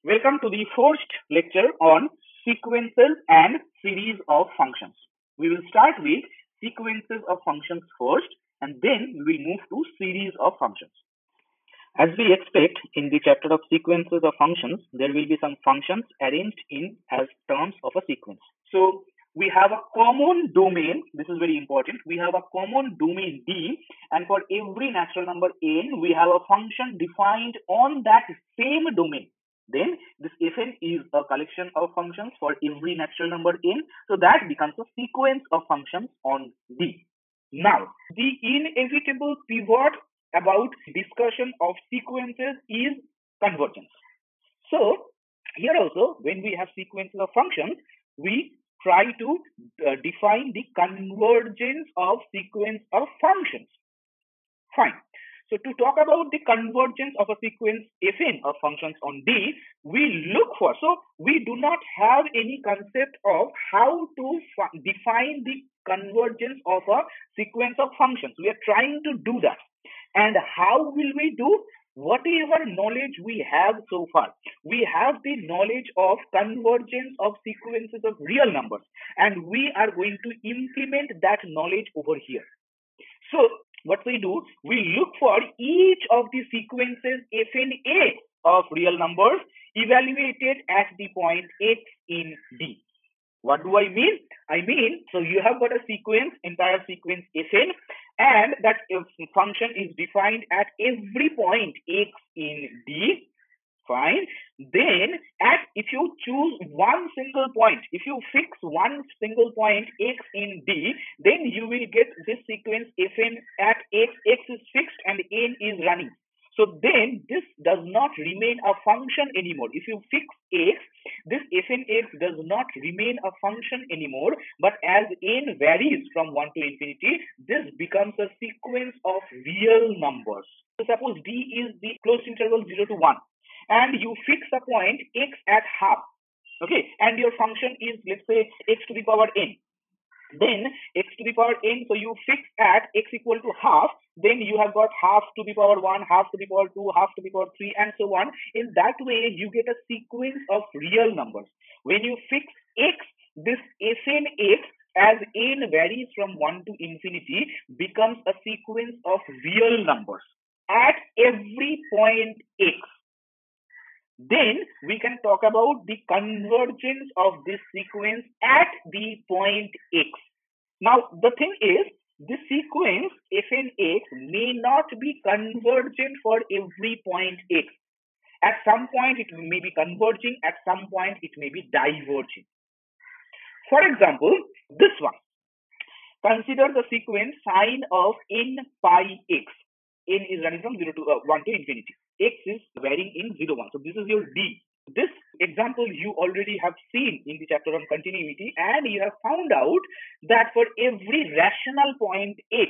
Welcome to the first lecture on sequences and series of functions. We will start with sequences of functions first and then we will move to series of functions. As we expect in the chapter of sequences of functions, there will be some functions arranged in as terms of a sequence. So we have a common domain. This is very important. We have a common domain D, and for every natural number n, we have a function defined on that same domain. Then this Fn is a collection of functions for every natural number n. So that becomes a sequence of functions on D. Now, the inevitable pivot about discussion of sequences is convergence. So here also, when we have sequences of functions, we try to define the convergence of sequence of functions. Fine. So to talk about the convergence of a sequence Fn of functions on D, we look for, so we do not have any concept of how to define the convergence of a sequence of functions. We are trying to do that. And how will we do? Whatever knowledge we have so far, we have the knowledge of convergence of sequences of real numbers, and we are going to implement that knowledge over here. So what we do, we look for each of the sequences Fn(a) of real numbers evaluated at the point x in D. What do I mean? I mean, so you have got a sequence, entire sequence Fn, and that function is defined at every point x in D. Fine. Then, if you choose one single point, if you fix one single point x in D, then you will get this sequence Fn at x is fixed and n is running. So then this does not remain a function anymore. If you fix x, this Fn(x) does not remain a function anymore, but as n varies from 1 to infinity, this becomes a sequence of real numbers. So suppose D is the closed interval 0 to 1, and you fix a point x at half, okay, and your function is, let's say, x to the power n. Then x to the power n, so you fix at x equal to half, then you have got half to the power 1, half to the power 2, half to the power 3, and so on. In that way, you get a sequence of real numbers. When you fix x, this Fn(x), as n varies from 1 to infinity, becomes a sequence of real numbers at every point x. Then we can talk about the convergence of this sequence at the point x. Now the thing is, this sequence Fn(x) may not be convergent for every point x. At some point it may be converging, at some point it may be diverging. For example, this one. Consider the sequence sine of n pi x. N is running from 0 to 1 to infinity. X is varying in 0, 1. So this is your D. This example you already have seen in the chapter on continuity, and you have found out that for every rational point x,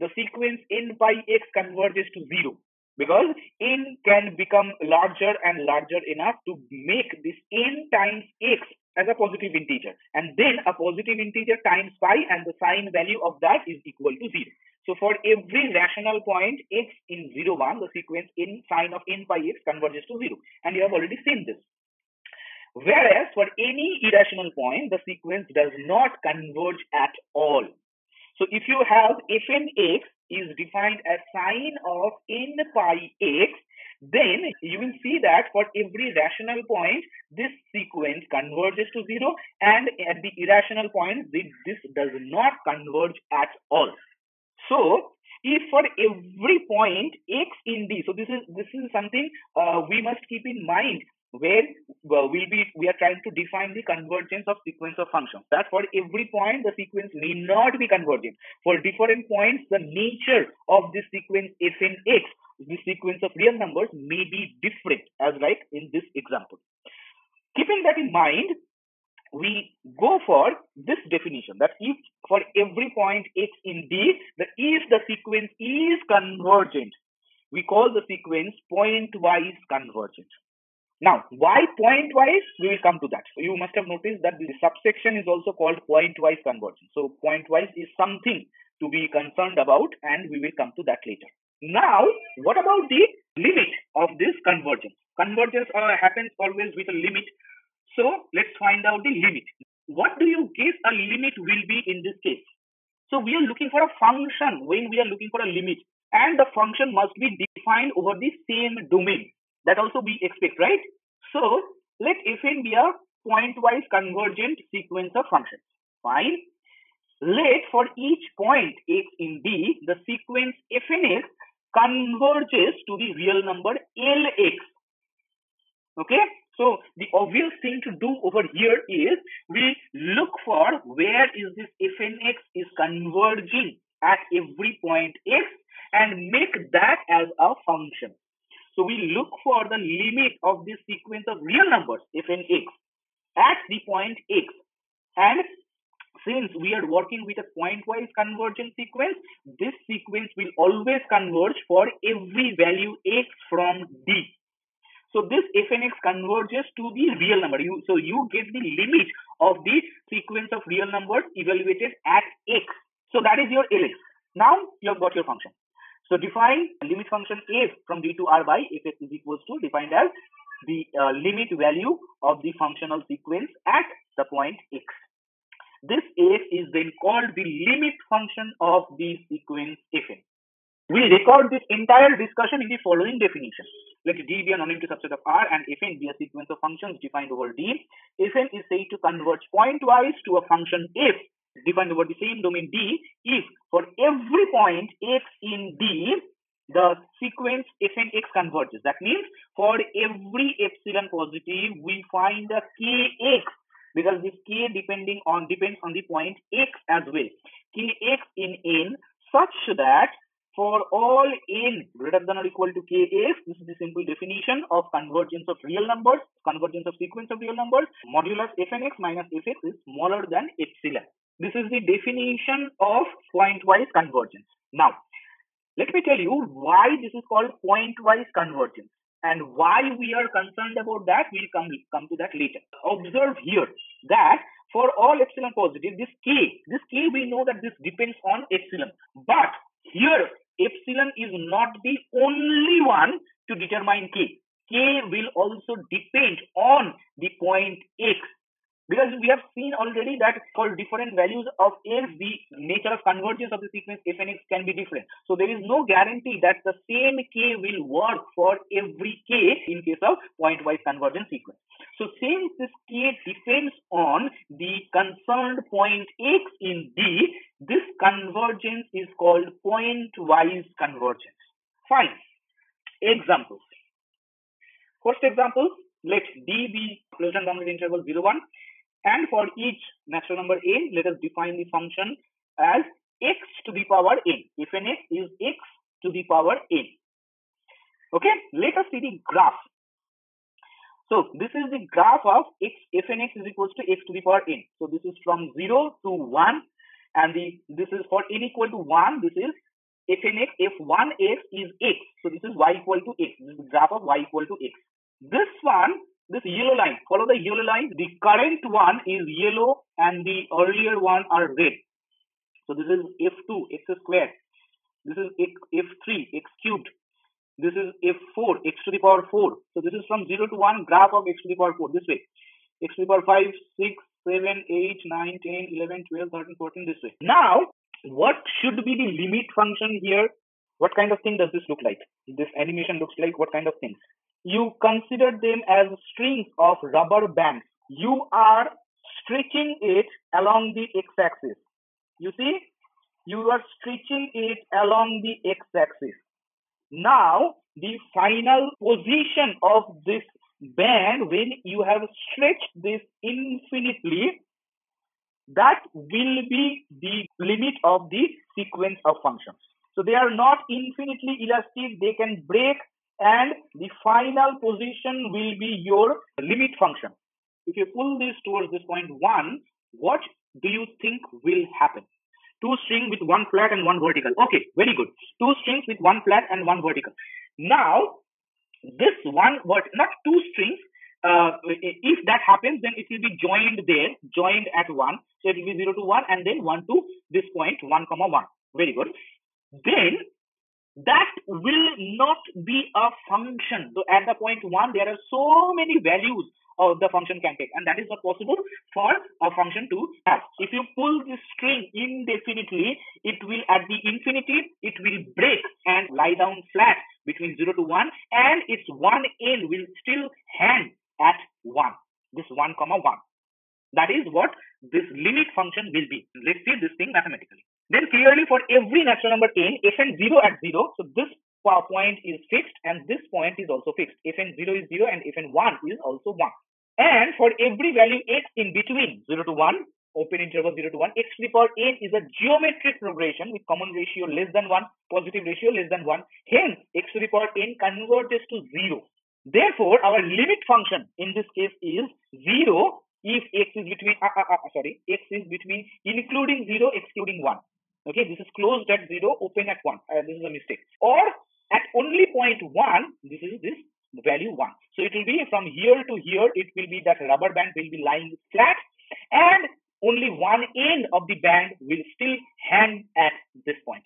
the sequence n pi x converges to 0, because n can become larger and larger enough to make this n times x as a positive integer, and then a positive integer times pi, and the sign value of that is equal to 0. So for every rational point x in 0, 1, the sequence in sine of n pi x converges to 0. And you have already seen this. Whereas for any irrational point, the sequence does not converge at all. So if you have Fn(x) is defined as sine of n pi x, then you will see that for every rational point, this sequence converges to 0, and at the irrational point, this does not converge at all. So if for every point x in D, so this is something we must keep in mind where we are trying to define the convergence of sequence of functions. That for every point the sequence may not be convergent. For different points, the nature of this sequence Fn(x), the sequence of real numbers, may be different, as like in this example. Keeping that in mind, we go for this definition, that if for every point x in D, if the sequence is convergent, we call the sequence pointwise convergent. Now, why pointwise? We will come to that. You must have noticed that the subsection is also called pointwise convergence. So pointwise is something to be concerned about, and we will come to that later. Now, what about the limit of this convergence. Convergence happens always with a limit. So let's find out the limit. What do you guess a limit will be in this case? So we are looking for a function when we are looking for a limit, and the function must be defined over the same domain. That also we expect, right? So let fn be a pointwise convergent sequence of functions. Fine. Let for each point x in D, the sequence fnx converges to the real number Lx. Okay, so the obvious thing to do over here is we look for where is this fnx is converging at every point x and make that as a function. So we look for the limit of this sequence of real numbers fnx at the point x, and since we are working with a pointwise convergent sequence, this sequence will always converge for every value x from D. So this fnx converges to the real number. So you get the limit of the sequence of real numbers evaluated at x. So that is your Lx. Now you have got your function. So define limit function f from D to R by fx is equals to defined as the limit value of the functional sequence at the point x. This f is then called the limit function of the sequence fn. We record this entire discussion in the following definition. Let D be a non-empty subset of R and fn be a sequence of functions defined over D. Fn is said to converge pointwise to a function f defined over the same domain D if for every point x in D, the sequence fnx converges. That means for every epsilon positive, we find a kx, because this k depends on the point x as well. Kx in n such that for all n greater than or equal to kx, this is the simple definition of convergence of real numbers, convergence of sequence of real numbers, modulus fnx minus fx is smaller than epsilon. This is the definition of pointwise convergence. Now, let me tell you why this is called pointwise convergence and why we are concerned about that. We'll come to that later. Observe here that for all epsilon positive, this k we know that this depends on epsilon. But here, epsilon is not the only one to determine k. K will also depend on the point x. Because we have seen already that for different values of x, the nature of convergence of the sequence fnx can be different. So there is no guarantee that the same k will work for every k in case of pointwise convergent sequence. So since this k depends on the concerned point x in D, this convergence is called pointwise convergence. Fine. Examples. First example, let D be closed and bounded interval 0, 1. And for each natural number n, let us define the function as x to the power n. Fnx is x to the power n. Okay, let us see the graph. So this is the graph of x. Fnx is equals to x to the power n. So this is from 0 to 1, and this is for n equal to 1. This is fnx. If 1x is x, so this is y equal to x. This is the graph of y equal to x. This one, this yellow line, follow the yellow line. The current one is yellow and the earlier one are red. So this is f2, x squared. This is f3, x cubed. This is f4, x to the power 4. So this is from 0 to 1, graph of x to the power 4, this way. X to the power 5, 6, 7, 8, 9, 10, 11, 12, 13, 14, this way. Now, what should be the limit function here? What kind of thing does this look like? This animation looks like what kind of things? You consider them as strings of rubber bands. You are stretching it along the x-axis. You see, you are stretching it along the x-axis. Now, the final position of this band, when you have stretched this infinitely, that will be the limit of the sequence of functions. So they are not infinitely elastic, they can break, and the final position will be your limit function. If you pull this towards this point 1, what do you think will happen? Two strings with one flat and one vertical. Okay, very good. Two strings with one flat and one vertical. Now, this one, not two strings, if that happens, then it will be joined there, joined at 1. So it will be 0 to 1 and then 1 to this point, 1, 1. Very good. Then that will not be a function. So at the point 1, there are so many values of the function can take, and that is not possible for a function to have. If you pull this string indefinitely, it will at the infinity, it will break and lie down flat between 0 to 1, and its one end will still hang at 1, this 1 comma 1. That is what this limit function will be. Let's see this thing mathematically. Then clearly for every natural number n, fn 0 at 0, so this point is fixed and this point is also fixed. Fn 0 is 0 and fn 1 is also 1. And for every value x in between 0 to 1, open interval 0 to 1, x to the power n is a geometric progression with common ratio less than 1, positive ratio less than 1. Hence, x to the power n converges to 0. Therefore, our limit function in this case is 0 if x is between, x is between including 0, excluding 1. Okay, this is closed at 0, open at 1. This is a mistake. Or at only point 1, this is this value 1. So it will be from here to here, it will be that rubber band will be lying flat, and only one end of the band will still hang at this point.